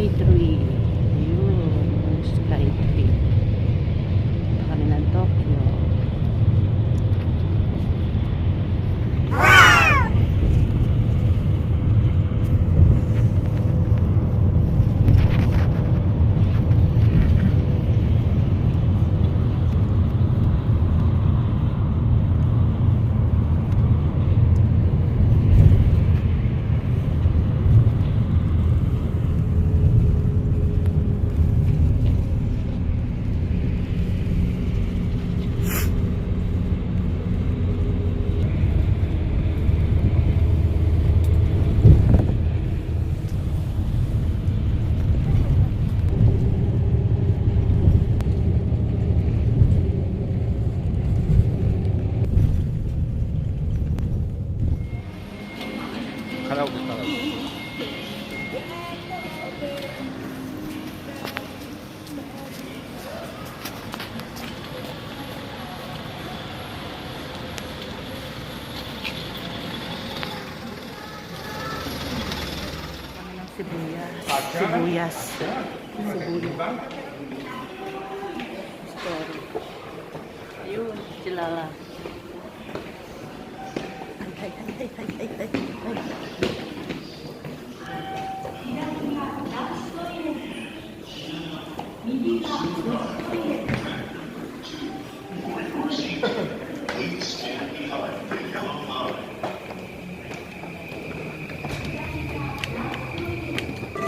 Skytree. Ayun, Skytree. Kami ng Tokyo. Karaokeから Sibuyas. Story. Ayun, kilala. Ay.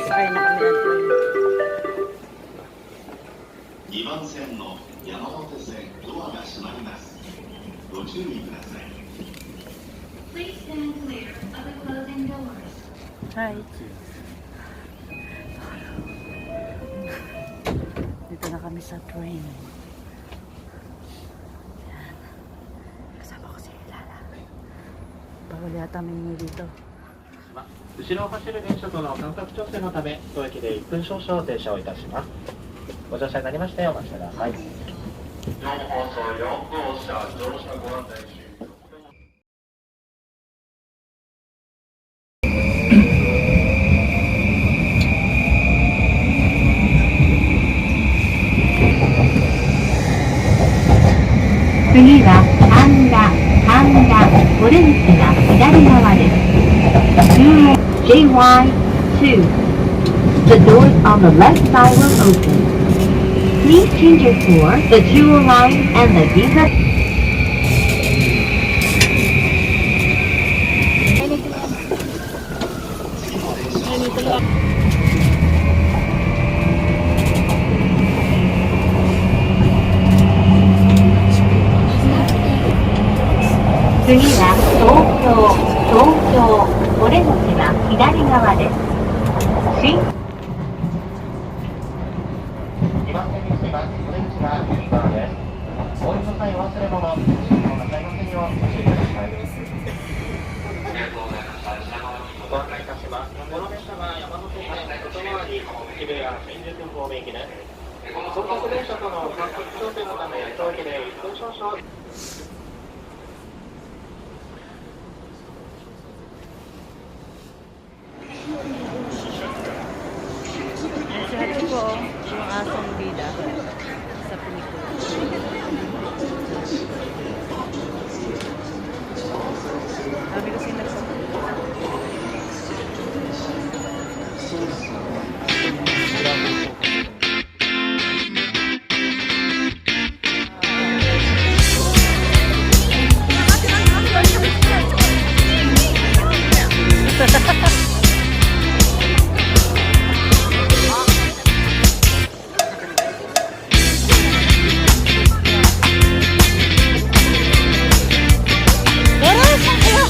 Sakay na kami at 2番線の山手線ドアが閉まります。ご注意ください。Please stand clear of the closing doors. Hi. Dito na kami sa train. Yan. Kasama ko si Lala. Bawal yata may dito. 後ろを走る電車との間隔調整のため、当駅で1分少々停車をいたします。ご乗車になりましてお待ちください。4放送4号車乗車ご案内中。次は神田オレンジが左側です。JY2. The doors on the left side will open. Please change it for the Jewel Line and the Visa.次は東京オレンジが左側です。2番線に着きます。オレンジが右側です。お降りの際忘れ物、信号なさいませんようご注意ください。ありがとうございました。品川にご案内いたします。この列車は山手線外回り渋谷新宿方面行きです。高速電車との間隔調整のため、当駅で1分少々。Sabi ko, yung asong bida sa pelikula. Sabi ko sinagsabi. Tara, sayo!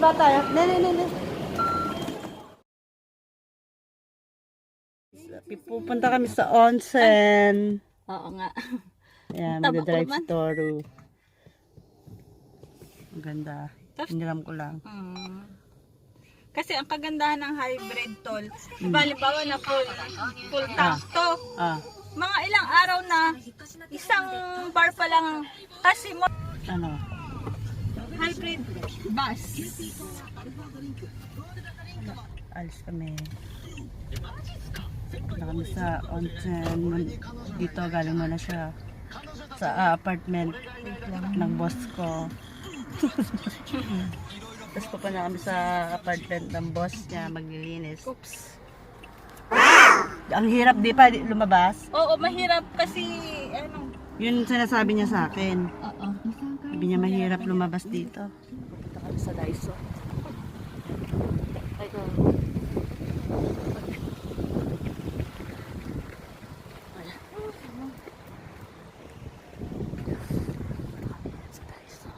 baba tayo. Ne. Pupunta kami sa onsen. Oo nga. Ayan, Taba ko magdadrive naman. si Toru. Ang ganda. Tapos- Hiniram ko lang. Kasi ang kagandahan ng hybrid tol, halimbawa na full tank to, Ah, mga ilang araw na, isang bar pa lang, kasi mo, ano? hybrid bus. Alis kami. Punta kami sa onsen. Dito, galing mo na siya. Sa apartment ng boss ko. Tapos pupunta kami sa apartment ng boss niya, maglilinis. Oops. Ang hirap di pa lumabas. Oo, mahirap kasi, ano, Yun sinasabi niya sa akin. oo. Sabi niya mahirap lumabas dito. Pupunta kami sa Daiso. Ay, ko. Sa Daiso.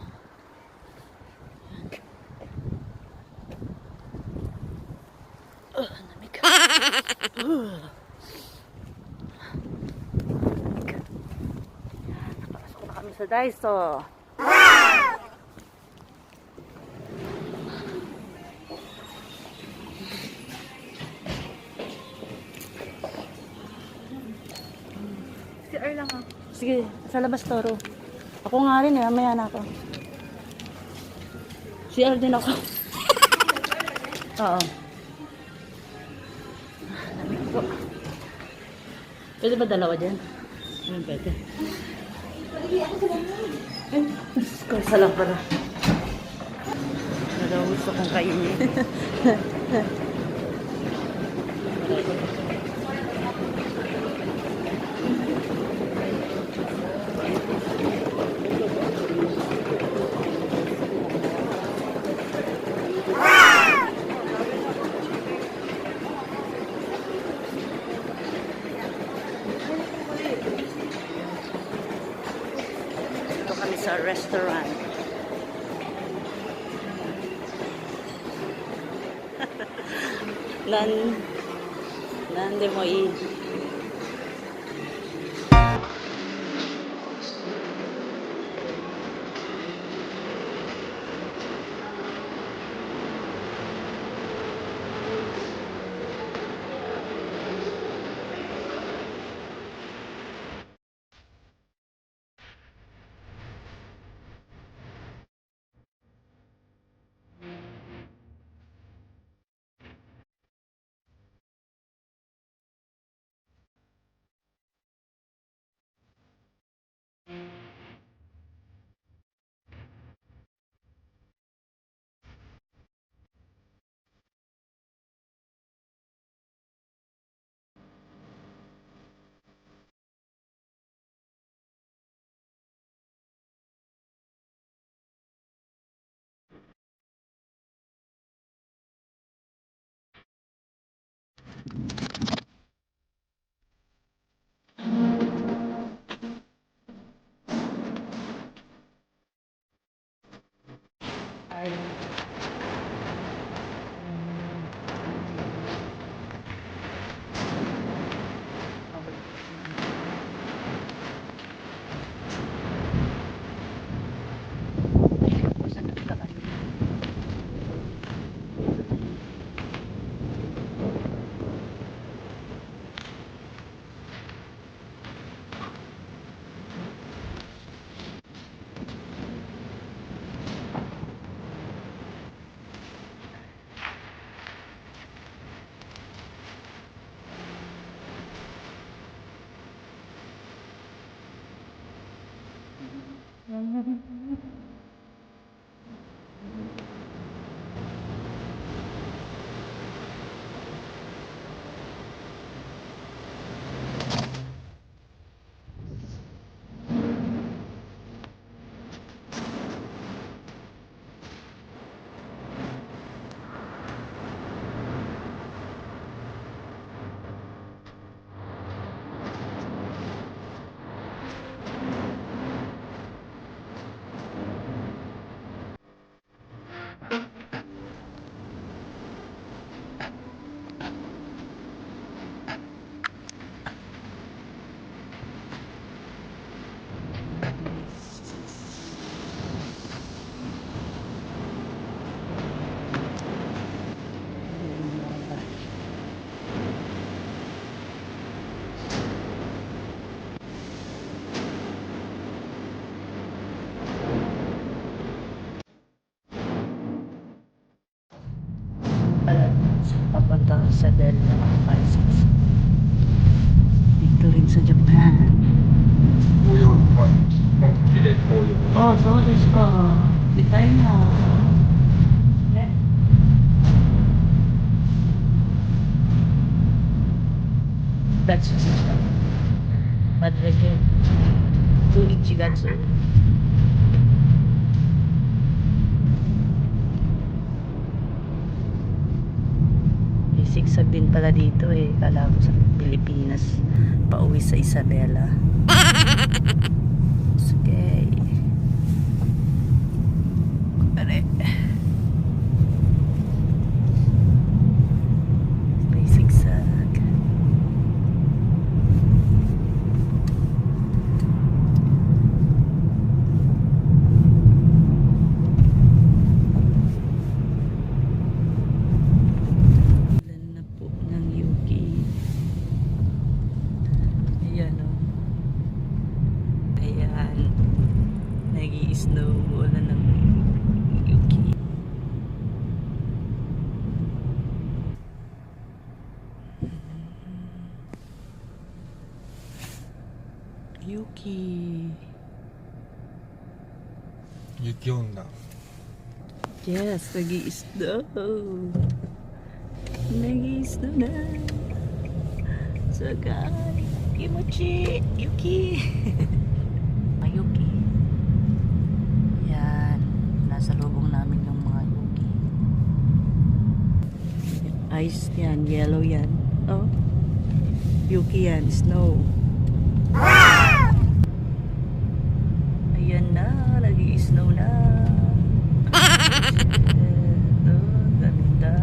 Lamig. Nakapasok na kami sa Daiso. Si lang ako. Sige, sa labas Toro. Ako nga rin eh, mamaya na ako. CR din ako. Oo. Lamig po. Pwede ba dalawa dyan? Ano pwede? Ay, Diyos ko, isa lang pala. Ano daw gusto kong kainin? Ito kami sa restaurant. Nande mo i. Isabela Islands. Dito rin sa Japan. Oh, so desu ka. Bitay na. Ne? That's just it. Madragin. To Ichigatsu. May sigsag din pala dito eh. Kala ko sa Pilipinas. Pauwi sa Isabela. Okay. Pare. May sigsag. Ulan na po ng Yuki. Ayan o. Ayan. Nag-i-snow. Ulan ng Yuki. Yuki. 雪女 Yes, nag-i-snow. Nag-i-snow na. Sagay. Kimochi. Yuki. Yuki. Yan. Nasa lubong namin yung mga Yuki. Ice yan. Yellow yan. Oh. Yuki yan. Snow. Ayan na. Nag-i-snow na. Ganda.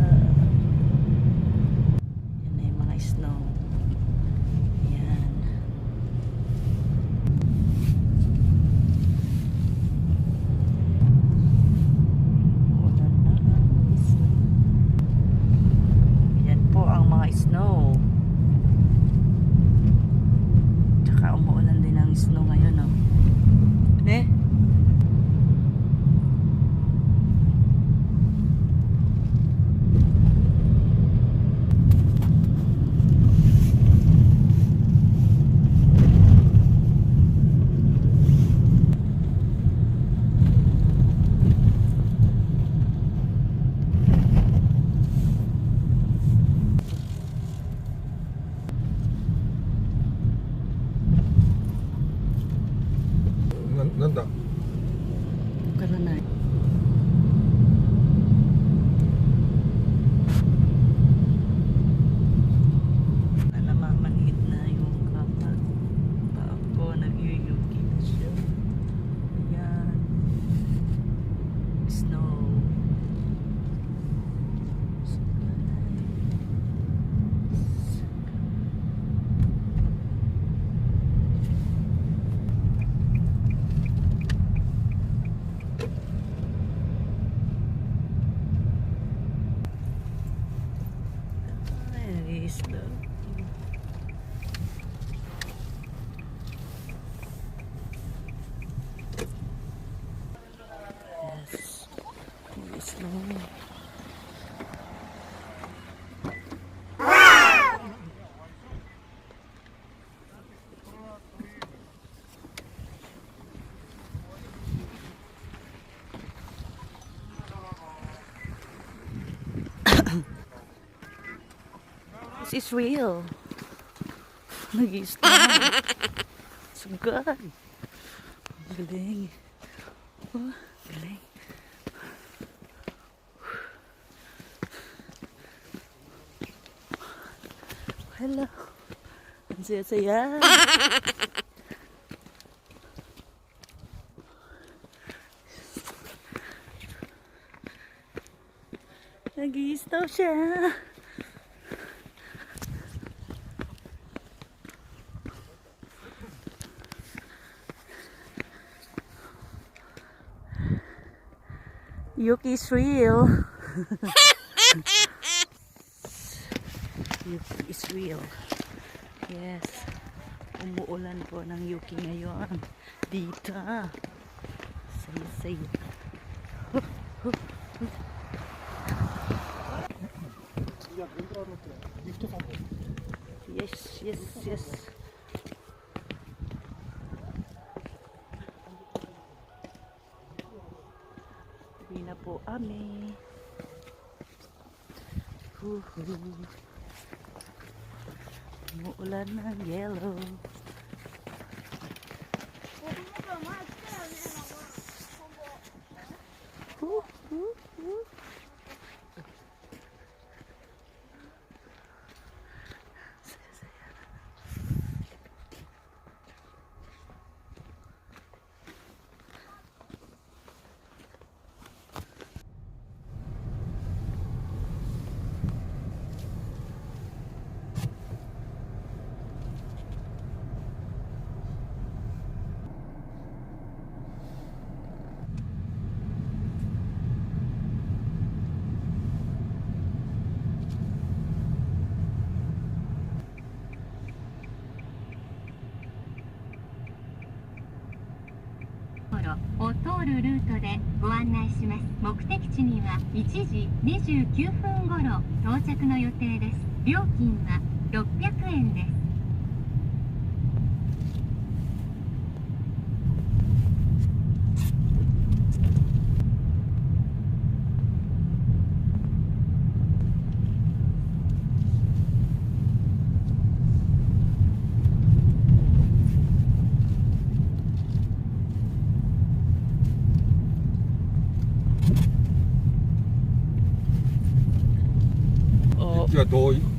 Yan na yung mga snow. Yan. Ulan na. Snow. Yan po ang mga snow. Tsaka umuulan din ang snow ngayon, no? Ne?なんだ Karanay. Namamanhid na yung kapag paa ko, nag-yuki na siya. Ayan. Snow. Ay, snow. Yes. Snow. This is real. Nag-i-snow. Sugad. Galing. Oh, galing. Hello. Ang saya-saya. Nag-i-snow siya. Yuki is real. Yuki is real. Yes. Umuulan po ng Yuki ngayon. Dito. Saya-saya. Yes, yes, yes. Uwi na po kami. Umuulan ng yellow.を通るルートでご案内します。目的地には1時29分頃到着の予定です。料金は600円です。行きはどう